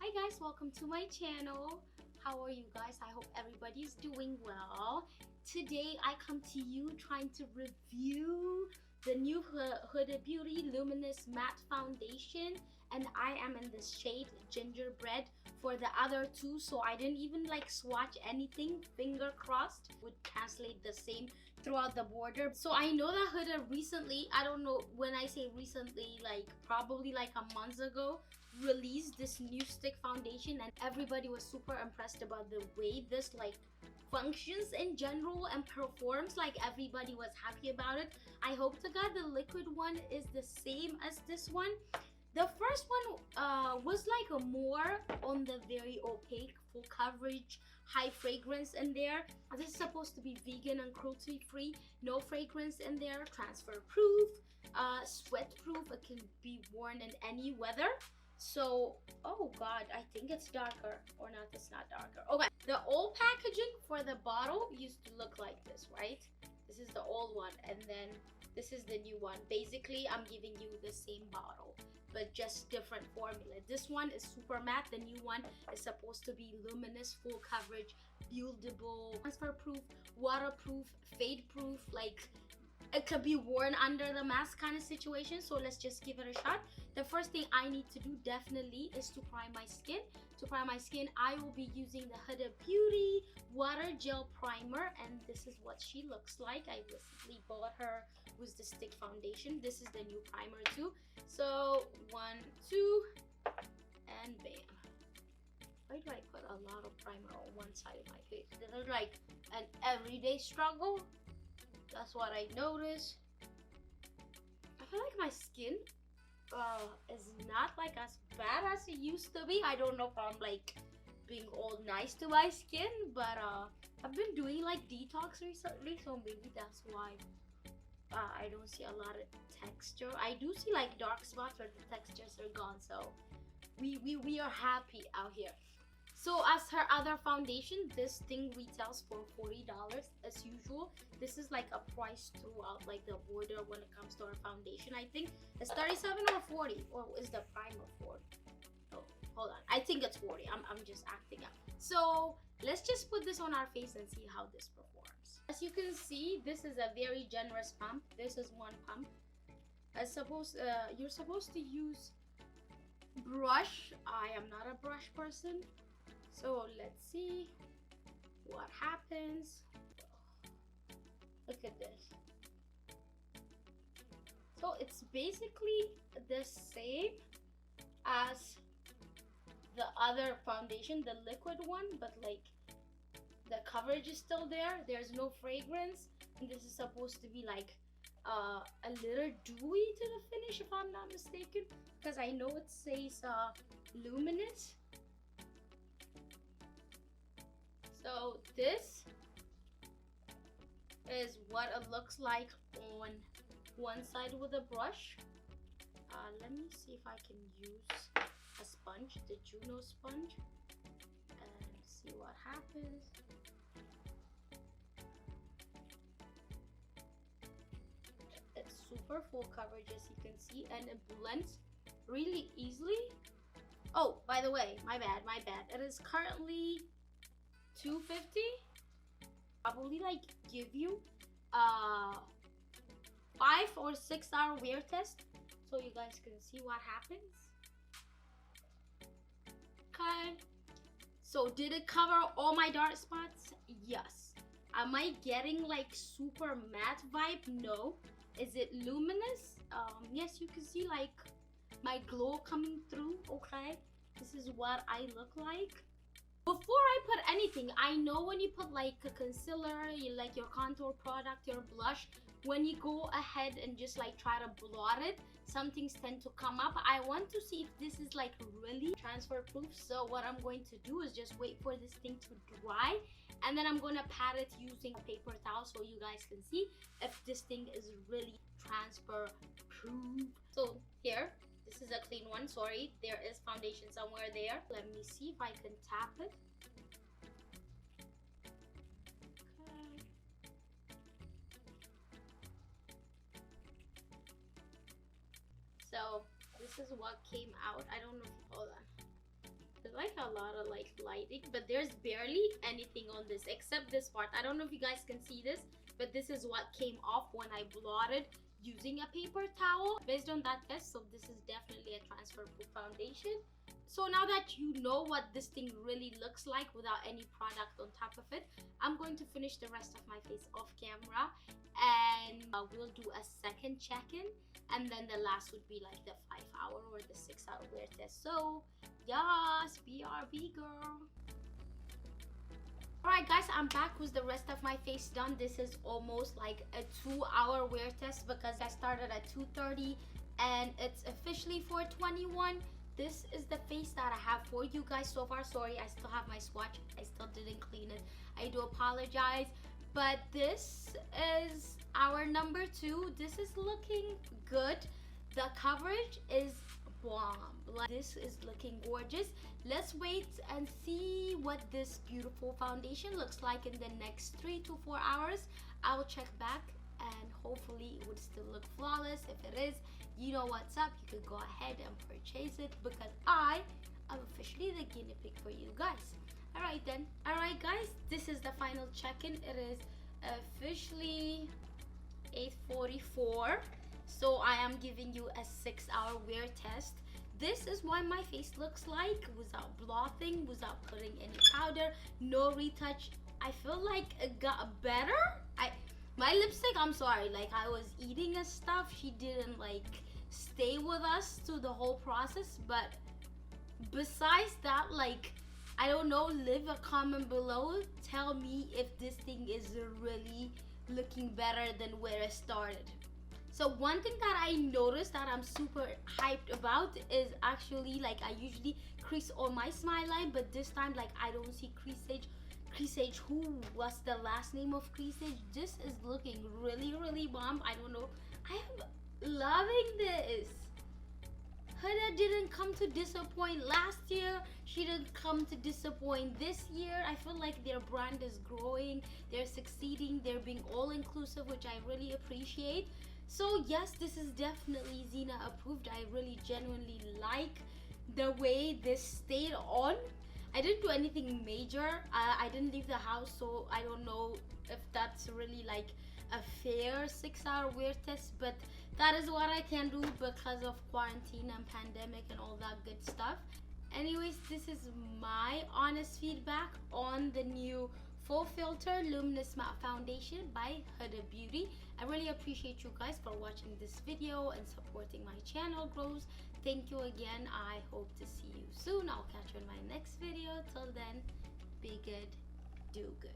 Hi guys, welcome to my channel. How are you guys? I hope everybody's doing well. Today I come to you trying to review the new Huda Beauty Luminous Matte Foundation, and I am in the shade Gingerbread. For the other two, so I didn't even like swatch anything. Finger crossed would translate the same throughout the border. So I know that Huda recently, I don't know when I say recently, like probably like a month ago, released this new stick foundation, and everybody was super impressed about the way this like functions in general and performs. Like everybody was happy about it. I hope to God the liquid one is the same as this one. The first one was like a more on the very opaque, full coverage, high fragrance in there. This is supposed to be vegan and cruelty free, no fragrance in there, transfer proof, sweat proof. It can be worn in any weather. So, oh god, I think it's darker, or not, it's not darker. Okay, the old packaging for the bottle used to look like this, right? This is the old one, and then this is the new one. Basically, I'm giving you the same bottle, but just different formula. This one is super matte. The new one is supposed to be luminous, full coverage, buildable, transfer proof, waterproof, fade proof. Like it could be worn under the mask kind of situation. So let's just give it a shot. The first thing I need to do definitely is to prime my skin. To prime my skin, I will be using the Huda Beauty Water Gel Primer, and this is what she looks like. I recently bought her with the stick foundation. This is the new primer too. So 1, 2, and bam. Why do I put a lot of primer on one side of my face? This is like an everyday struggle. That's what I noticed. I feel like my skin is not like as bad as it used to be. I don't know if I'm like being all nice to my skin, but I've been doing like detox recently, so maybe that's why I don't see a lot of texture. I do see like dark spots, but the textures are gone, so we are happy out here. So as her other foundation, this thing retails for $40 as usual. This is like a price throughout like the border when it comes to our foundation. I think it's 37 or 40, or is the primer 40? Oh, hold on. I think it's 40. I'm just acting up. So let's just put this on our face and see how this performs. As you can see, this is a very generous pump. This is one pump. You're supposed to use brush. I am not a brush person. So let's see what happens. Look at this. So it's basically the same as the other foundation, the liquid one, but like the coverage is still there. There's no fragrance, and this is supposed to be like a little dewy to the finish, if I'm not mistaken, because I know it says luminous. So this is what it looks like on one side with a brush. Let me see if I can use a sponge, the Juno sponge, and see what happens. It's super full coverage, as you can see, and it blends really easily. Oh, by the way, my bad. It is currently $2.50. Probably like give you a 5 or 6 hour wear test so you guys can see what happens. Okay, so did it cover all my dark spots? Yes. Am I getting like super matte vibe? No. Is it luminous? Yes, you can see like my glow coming through. Okay, this is what I look like. Before I put anything, I know when you put like a concealer, you like your contour product, your blush, when you go ahead and just like try to blot it, some things tend to come up. I want to see if this is like really transfer proof. So what I'm going to do is just wait for this thing to dry, and then I'm going to pat it using a paper towel so you guys can see if this thing is really transfer proof. So here, this is a clean one. Sorry, there is foundation somewhere there. Let me see if I can tap it. Okay. So this is what came out. I don't know if, hold on. like a lot of like lighting, but there's barely anything on this except this part. I don't know if you guys can see this, but this is what came off when I blotted using a paper towel based on that test. So this is definitely a transfer proof foundation. So now that you know what this thing really looks like without any product on top of it, I'm going to finish the rest of my face off camera, and we'll do a second check-in, and then the last would be like the 5-hour or the 6-hour wear test. So yes, BRB girl. Alright guys, I'm back with the rest of my face done. This is almost like a 2-hour wear test because I started at 2:30 and it's officially 4:21. This is the face that I have for you guys so far. Sorry, I still have my swatch. I still didn't clean it. I do apologize. But this is our number 2. This is looking good. The coverage is bomb. Like, this is looking gorgeous. Let's wait and see what this beautiful foundation looks like in the next 3 to 4 hours. I will check back and hopefully it would still look flawless. If it is, you know what's up. You could go ahead and purchase it because I am officially the guinea pig for you guys. Alright then. Alright guys, this is the final check-in. It is officially 8:44. So I am giving you a 6-hour wear test. This is what my face looks like without blotting, without putting any powder, no retouch. I feel like it got better. My lipstick, I'm sorry, like I was eating and stuff. She didn't like stay with us through the whole process. But besides that, like, I don't know, leave a comment below. Tell me if this thing is really looking better than where it started. So one thing that I noticed that I'm super hyped about is actually, like, I usually crease on my smile line, but this time, like, I don't see creasage. Creasage, who was the last name of creasage? This is looking really, really bomb. I don't know. I am loving this. Huda didn't come to disappoint last year. She didn't come to disappoint this year. I feel like their brand is growing. They're succeeding. They're being all-inclusive, which I really appreciate. So yes, this is definitely Zena approved. I really genuinely like the way this stayed on. I didn't do anything major. I didn't leave the house, so I don't know if that's really like a fair 6-hour wear test, but that is what I can do because of quarantine and pandemic and all that good stuff. Anyways, this is my honest feedback on the new FauxFilter Luminous Matte Foundation by Huda Beauty. I really appreciate you guys for watching this video and supporting my channel growth. Thank you again. I hope to see you soon. I'll catch you in my next video. Till then, be good, do good.